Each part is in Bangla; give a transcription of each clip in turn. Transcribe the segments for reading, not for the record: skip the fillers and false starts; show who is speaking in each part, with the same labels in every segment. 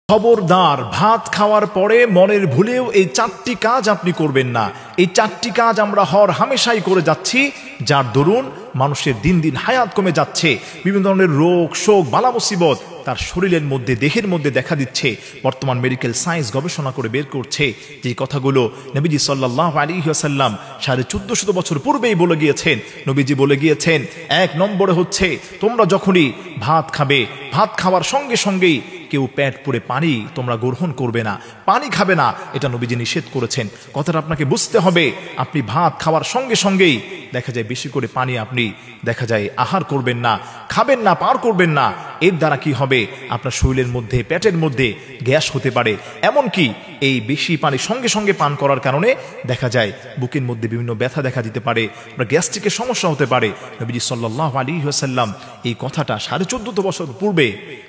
Speaker 1: খবরদার, ভাত খাওয়ার পরে মনের ভুলেও এই চারটি কাজ আপনি করবেন না। এই চারটি কাজ আমরা হর হামেশাই করে যাচ্ছি, যার দরুন মানুষের দিন দিন হায়াত কমে যাচ্ছে। বিভিন্ন ধরনের রোগ শোক বালা মুসিবত তার শরীরের মধ্যে দেহের মধ্যে দেখা দিচ্ছে। বর্তমান মেডিকেল সায়েন্স গবেষণা করে বের করছে যে কথাগুলো নবীজি সাল্লাল্লাহু আলাইহি ওয়াসাল্লাম 1450 বছর পূর্বেই বলে গিয়েছেন। নবীজি বলে গিয়েছেন, এক নম্বরে হচ্ছে তোমরা যখনই ভাত খাবে, ভাত খাওয়ার সঙ্গে সঙ্গেই কেউ পেট পুরে পানি তোমরা গ্রহণ করবে না, পানি খাবে না, এটা নবীজি নিষেধ করেছেন। কথাটা আপনাকে বুঝতে হবে। আপনি ভাত খাওয়ার সঙ্গে সঙ্গেই দেখা যায় বেশি করে পানি আপনি দেখা যায় আহার করবেন না, খাবেন না, পার করবেন না। এর দ্বারা কি হবে, আপনার শরীরের মধ্যে পেটের মধ্যে গ্যাস হতে পারে। এমনকি এই বেশি পানি সঙ্গে সঙ্গে পান করার কারণে দেখা যায় বুকের মধ্যে বিভিন্ন ব্যথা দেখা দিতে পারে, আপনার গ্যাস্ট্রিকের সমস্যা হতে পারে। নবীজি সাল্লাল্লাহু আলাইহি ওয়াসাল্লাম এই কথাটা 1450 বছর পূর্বে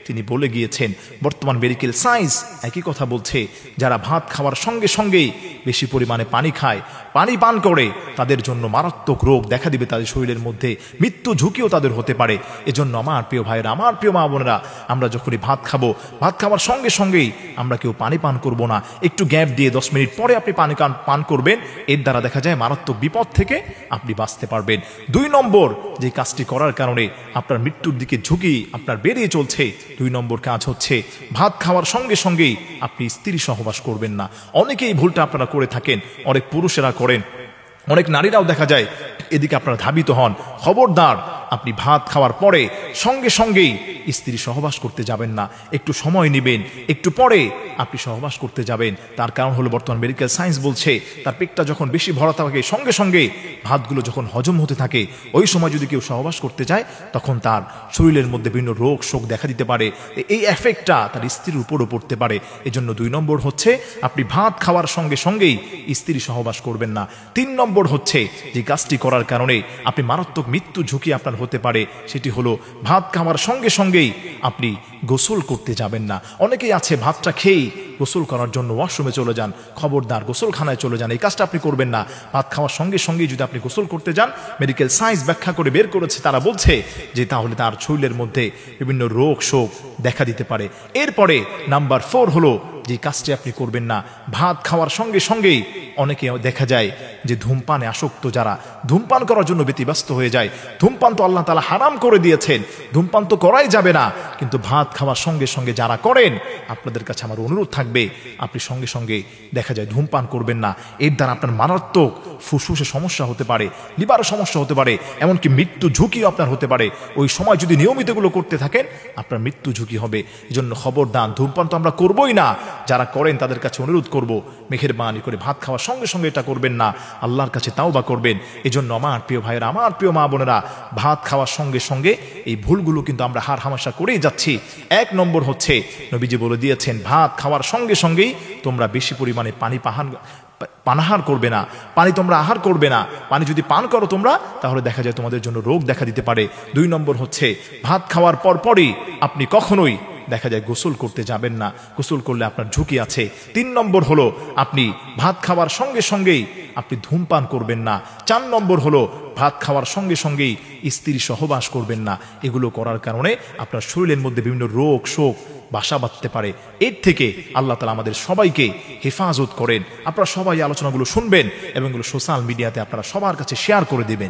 Speaker 1: তিনি বলে গিয়েছেন। বর্তমান মেডিকেল সায়েন্স একই কথা বলছে, যারা ভাত খাওয়ার সঙ্গে সঙ্গেই বেশি পরিমাণে পানি খায়, পানি পান করে, তাদের জন্য মারাত্মক রোগ দেখা দিবে তাদের শরীরের মধ্যে, মৃত্যু ঝুঁকিও তাদের হতে পারে। এজন্য আমার প্রিয় ভাইয়েরা, আমার প্রিয় মা বোনেরা, আমরা যখনই ভাত খাবো, ভাত খাওয়ার সঙ্গে সঙ্গেই আমরা কেউ পানি পান করব না। একটু গ্যাপ দিয়ে 10 মিনিট পরে আপনি পানি পান করবেন। এর দ্বারা দেখা যায় মারাত্মক বিপদ থেকে আপনি বাঁচতে পারবেন। 2 নম্বর যে কাজটি করার কারণে আপনার মৃত্যুর দিকে ঝুঁকি আপনার বেরিয়ে চলছে, 2 নম্বর কাজ হচ্ছে ভাত খাওয়ার সঙ্গে সঙ্গেই আপনি স্ত্রী সহবাস করবেন না। অনেকেই ভুলটা আপনারা করে থাকেন, অনেক পুরুষেরা করেন, অনেক নারীরাও দেখা যায় এদিকে আপনারা ধাবিত হন। খবরদার, আপনি ভাত খাওয়ার পরে সঙ্গে সঙ্গেই স্ত্রী সহবাস করতে যাবেন না। একটু সময় নেবেন, একটু পরে আপনি সহবাস করতে যাবেন। তার কারণ হলো বর্তমান মেডিকেল সায়েন্স বলছে, তার পেটটা যখন বেশি ভরা থাকে, সঙ্গে সঙ্গে ভাতগুলো যখন হজম হতে থাকে, ওই সময় যদি কেউ সহবাস করতে যায়, তখন তার শরীরের মধ্যে বিভিন্ন রোগ শোক দেখা দিতে পারে। এই এফেক্টটা তার স্ত্রীর উপরও পড়তে পারে। এজন্য 2 নম্বর হচ্ছে আপনি ভাত খাওয়ার সঙ্গে সঙ্গেই স্ত্রী সহবাস করবেন না। 3 নম্বর হচ্ছে যে কাজটি করার কারণে আপনি মারাত্মক মৃত্যু ঝুঁকি আপনার হতে পারে, সেটি হলো ভাত খাওয়ার সঙ্গে সঙ্গেই আপনি গোসল করতে যাবেন না। অনেকেই আছে ভাতটা খেয়েই গোসল করার জন্য ওয়াশরুমে চলে যান। খবরদার, গোসলখানায় চলে যান, এই কাজটা আপনি করবেন না। ভাত খাওয়ার সঙ্গে সঙ্গেই যদি আপনি গোসল করতে যান, মেডিকেল সায়েন্স ব্যাখ্যা করে বের করেছে, তারা বলছে যে তাহলে তার শরীরের মধ্যে বিভিন্ন রোগ শোক দেখা দিতে পারে। এরপরে নাম্বার 4 হলো যে কাজটি আপনি করবেন না, ভাত খাওয়ার সঙ্গে সঙ্গেই অনেকে দেখা যায় যে ধূমপানে আসক্ত, যারা ধূমপান করার জন্য ব্যতিব্যস্ত হয়ে যায়। ধূমপান তো আল্লাহ তাআলা হারাম করে দিয়েছেন, ধূমপান তো করাই যাবে না, কিন্তু ভাত খাওয়ার সঙ্গে সঙ্গে যারা করেন, আপনাদের কাছে আমার অনুরোধ থাকবে আপনি সঙ্গে সঙ্গে দেখা যায় ধূমপান করবেন না। এর দ্বারা আপনার মারাত্মক ফুসফুসে সমস্যা হতে পারে, লিভারে সমস্যা হতে পারে, এমনকি মৃত্যু ঝুঁকিও আপনার হতে পারে। ওই সময় যদি নিয়মিত এগুলো করতে থাকেন, আপনার মৃত্যু ঝুঁকি হবে। এজন্য খবরদার, ধূমপান তো আমরা করবই না। যারা করেন তাদের কাছে অনুরোধ করব, মেহেরবানি করে ভাত খাওয়ার সঙ্গে সঙ্গে এটা করবেন না, আল্লাহর কাছে তাওবা করবেন। এজন্য আমার প্রিয় ভাইয়েরা, আমার প্রিয় মা বোনেরা, ভাত খাওয়ার সঙ্গে সঙ্গে এই ভুলগুলো কিন্তু আমরা হার হামেশা করেই যাচ্ছি। 1 নম্বর হচ্ছে নবীজি বলে দিয়েছেন, ভাত খাওয়ার সঙ্গে সঙ্গেই তোমরা বেশি পরিমাণে পানাহার করবে না, পানি তোমরা আহার করবে না। পানি যদি পান করো তোমরা, তাহলে দেখা যায় তোমাদের জন্য রোগ দেখা দিতে পারে। 2 নম্বর হচ্ছে ভাত খাওয়ার পরপরই আপনি কখনোই দেখা যায় গোসল করতে যাবেন না, গোসল করলে আপনার ঝুঁকি আছে। 3 নম্বর হলো আপনি ভাত খাওয়ার সঙ্গে সঙ্গেই আপনি ধূমপান করবেন না। 4 নম্বর হলো ভাত খাওয়ার সঙ্গে সঙ্গেই স্ত্রী সহবাস করবেন না। এগুলো করার কারণে আপনার শরীরের মধ্যে বিভিন্ন রোগ শোক বাসা বাঁধতে পারে। এর থেকে আল্লাহ তাআলা আমাদের সবাইকে হেফাজত করেন। আপনারা সবাই আলোচনাগুলো শুনবেন এবং এগুলো সোশ্যাল মিডিয়াতে আপনারা সবার কাছে শেয়ার করে দেবেন।